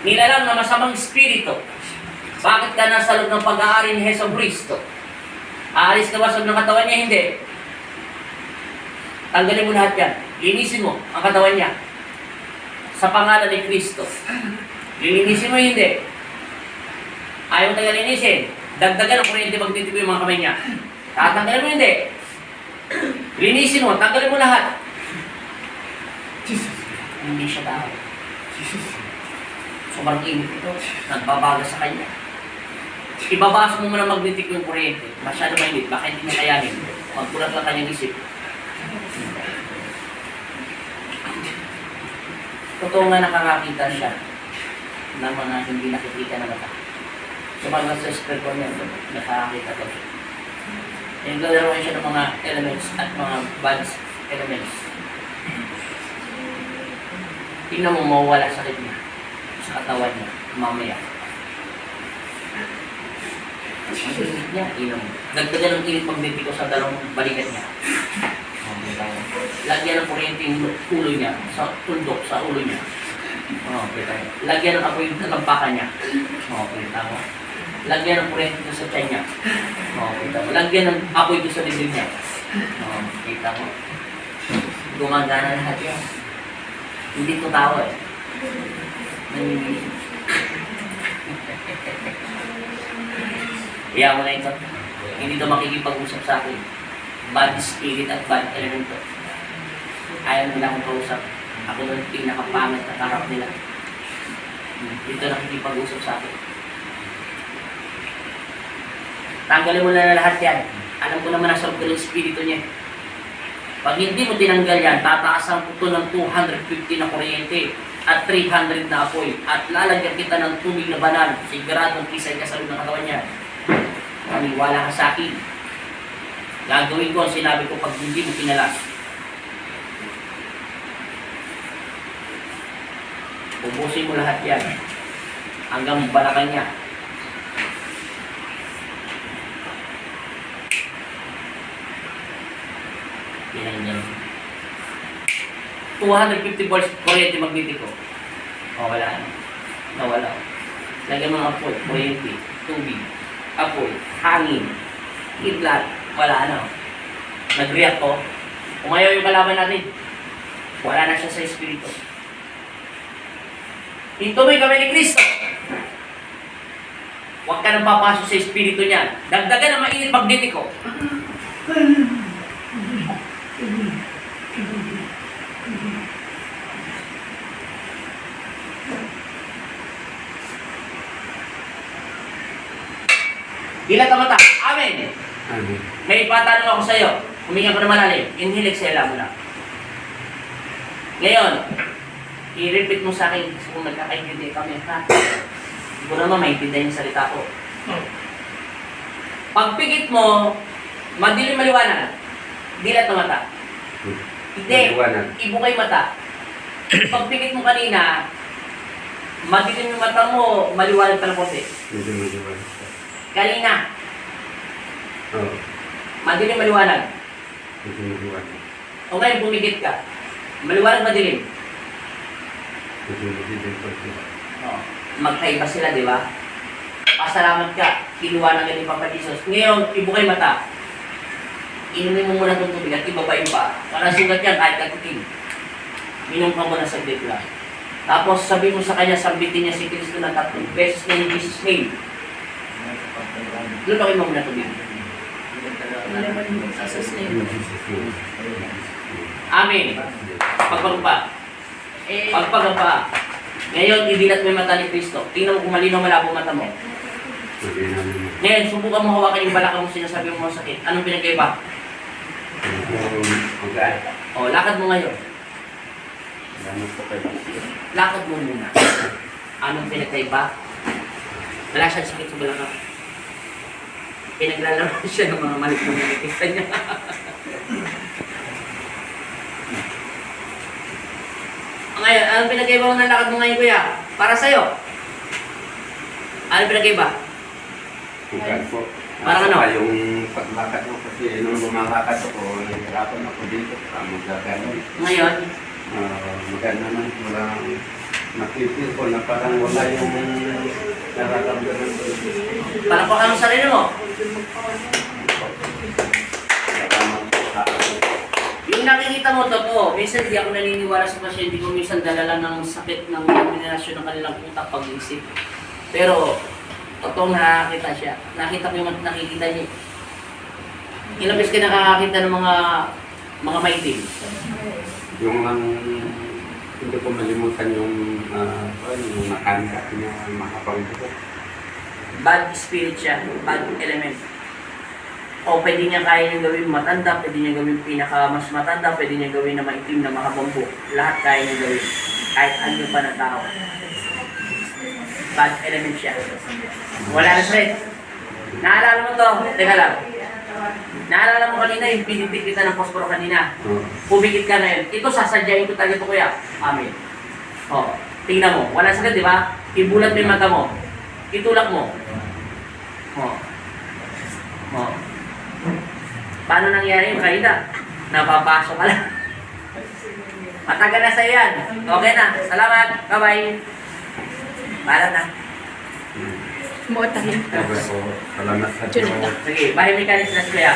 nilalang na masamang espiritu. Bakit ka nasa loob ng pag-aari ni Heso Kristo? Aalis ka ba sa loob ng katawan niya? Hindi. Tanggalin mo lahat yan. Linisin mo ang katawan niya. Sa pangalan ni Kristo. Lilinisin mo hindi. Ayaw mo tayo linisin. Dagdagan ang kuryente magtitip yung mga kamay niya. Tatanggalin mo hindi. Linisin mo. Tanggalin mo lahat. Hindi siya tao. Sobrang init ito. Nagbabaga sa kanya. Ibabasa mo muna magnetic yung kuryente. Masyado mainit. Baka hindi niya kayanin. Magkulat lang kanyang isip. Totoo nga nakakakita siya ng mga hindi nakikita na mata. So mga sa spiritual niya, nakakakita ko siya. Yung galaroin siya ng mga elements at mga bad elements. Tingnan mo, mawawala sakit niya sa katawan niya, mamaya. Ang init niya, inom. Dagdagan ng init magnetiko sa dalawang balikat niya. Lagyan ng kuryente yung ulo niya, sa tundok, sa ulo niya. Lagyan ng apoy yung talampakan niya. Lagyan ng kuryente doon sa tiyan niya. Lagyan ng apoy doon sa dibdib niya. Kita mo. Gumagana lahat yan. Hindi ko tao eh. Nanginginig. Iyan mo na ito. Hindi ito makikipag-usap sa akin. Bad spirit at bad element ko. Ayaw nila akong kausap. Ako doon pinakapangit na karap nila. Dito nakikipag-usap sa akin. Tanggalin mo na lahat yan. Alam ko naman nasa loob ng espiritu niya. Pag hindi mo tinanggal yan, tataasan ko ito ng 250 na kuryente at 300 na apoy. At lalagyan kita ng tubig na banal. Siguradong kisay ka sa loob ng katawan niya. Maniwala ka sa akin. Gagawin ko ang sinabi ko pag hindi mo pinalas. Ubusin mo lahat yan. Hanggang balakan niya. Yan yan. 250 volts kuryente magnetiko. O wala na. Nawala. Lagyan mo ng apoy, kuryente, tubig, apoy, hangin, kidlat. Wala na. Nag-react ko. Umayaw yung kalaban natin. Wala na siya sa espiritu. Hintuloy kami ni Kristo. Huwag ka nang papasok sa espiritu niya. Dagdagan na mainit magnetiko. Dilat ang mata. Amen. Amen. May ipatanong ako sa iyo. Huminga ko na malalim. Inhale, exhale mo na. Ngayon, i-repeat mo sa akin kung nagkakaintindi kami, ha? Hindi ko naman maintindihan yung salita ko. Pagpikit mo, madilim maliwanag. Dilat ang mata. Hindi. Ibukay mata. Pagpikit mo kanina, madilim yung mata mo, maliwanag ka ng konti. Medyo maliwanag. Kanina, Oo. madilim maliwanag. Medyo maliwanag. O ngayon, pumikit ka. Maliwanag, madilim. Medyo maliwanag. Oh, magkaiba sila, di ba? Pasalamat ka, kinuha ng ni Papa Jesus. Ngayon, ibukay mata. Inumin mo muna itong tubig at ibabayin pa. Para sugat yan kahit katiting. Minom ka muna saglit lang. Tapos sabi mo sa kanya, sambitin niya si Kristo ng 3 beses na in Jesus' name. Lutokin mo muna tubig. Amen. Pagpagpa. Pagpagpa. Ngayon, idilat mo yung mata ni Kristo. Tingnan mo kung malinaw malabo mata mo. Ngayon, subukan mo hawakan yung balakang mo sinasabi mo masakit. Anong pinagkaiba? O, lakad mo ngayon. Lakad mo muna. Anong pinagkaiba? Wala siyang sakit sa balakang. Pinaglalaro siya ng mga malik na nakikita niya. Ngayon, anong pinagkaiba mo ng lakad mo ngayon, kuya? Para sa'yo. Anong pinagkaiba? Parang ano? Yung paglakad ko kasi nung lumakad ako, nahihirapan ako dito. Magagano. Ngayon? Maganda naman. Walang nakipil ko na parang wala yung nararamdaman ko. Palakpakan mo sarili mo. Salamat po sa akin. Yung nakikita mo, totoo. Minsan di ako naniniwala sa pasyente ko. Minsan dala lang ng sakit ng eliminasyon ng kanilang utak pag-isip. Pero, totoong nakakita siya. Nakita ko yung nakikita niya. Ilang beses ka nakakakita ng mga maitim. Yung hindi ko malimutan yung yung nakanta niya makapang ko. Bad spirit siya. Bad element. O pwede niya kaya niyang gawin matanda, pwede niya gawin pinaka mas matanda, pwede niya gawin na maitim na makabambo. Lahat kaya niya gawin. Kahit ano pa na tao. Bad element siya. Wala na stress. Naalala mo to? Teka lang. Naalala mo kanina yung pinitik kita ng posporo kanina. Pumikit ka na yun. Ito sasadyain ko talaga ito kuya. Amin. O, tingnan mo. Wala sakit, di ba? Ibulat mo yung mata mo. Itulak mo. O. O. Paano nangyari yung kanina? Napapasok ka lang. Matagal na sa'yo yan. Okay na. Salamat. Bye-bye. Paalam na. Mo tayo. Salamat sa Diyos. Sige, biomechanics na kuya.